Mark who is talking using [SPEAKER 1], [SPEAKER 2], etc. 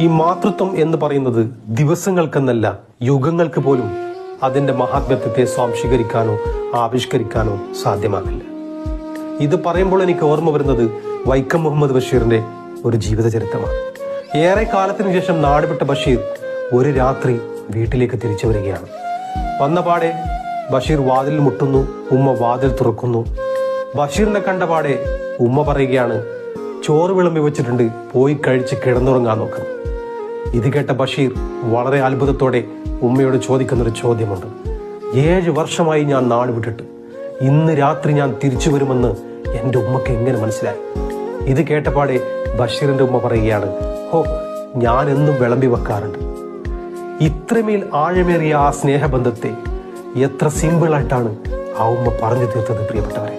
[SPEAKER 1] ഈ മാതൃത്വം എന്ന് പറയുന്നത് ദിവസങ്ങൾക്കെന്നല്ല, യുഗങ്ങൾക്ക് പോലും അതിന്റെ മഹാത്മ്യത്തെ സ്വാംശീകരിക്കാനോ ആവിഷ്കരിക്കാനോ സാധ്യമാകില്ല. ഇത് പറയുമ്പോൾ എനിക്ക് ഓർമ്മ വരുന്നത് വൈക്കം മുഹമ്മദ് ബഷീറിന്റെ ഒരു ജീവിത ചരിത്രമാണ്. ഏറെ കാലത്തിന് ശേഷം നാടുവിട്ട ബഷീർ ഒരു രാത്രി വീട്ടിലേക്ക് തിരിച്ചു വരികയാണ്. വന്നപാടെ ബഷീർ വാതിൽ മുട്ടുന്നു. ഉമ്മ വാതിൽ തുറക്കുന്നു. ബഷീറിനെ കണ്ടപാടെ ഉമ്മ പറയുകയാണ്, ചോറ് വിളമ്പി വെച്ചിട്ടുണ്ട്, പോയി കഴിച്ച് കിടന്നുറങ്ങാൻ നോക്കുന്നു. ഇത് കേട്ട ബഷീർ വളരെ അത്ഭുതത്തോടെ ഉമ്മയോട് ചോദിക്കുന്നൊരു ചോദ്യമുണ്ട്. 7 വർഷമായി ഞാൻ നാട് വിട്ടിട്ട് ഇന്ന് രാത്രി ഞാൻ തിരിച്ചു വരുമെന്ന് എൻ്റെ ഉമ്മക്ക് എങ്ങനെ മനസ്സിലായി? ഇത് കേട്ടപാടെ ബഷീറിന്റെ ഉമ്മ പറയുകയാണ്, ഹോ, ഞാൻ എന്നും വിളമ്പി വെക്കാറുണ്ട്. ഇത്രമേൽ ആഴമേറിയ ആ സ്നേഹബന്ധത്തെ എത്ര സിമ്പിളായിട്ടാണ് ആ ഉമ്മ പറഞ്ഞു തീർത്തത് പ്രിയപ്പെട്ടവരെ.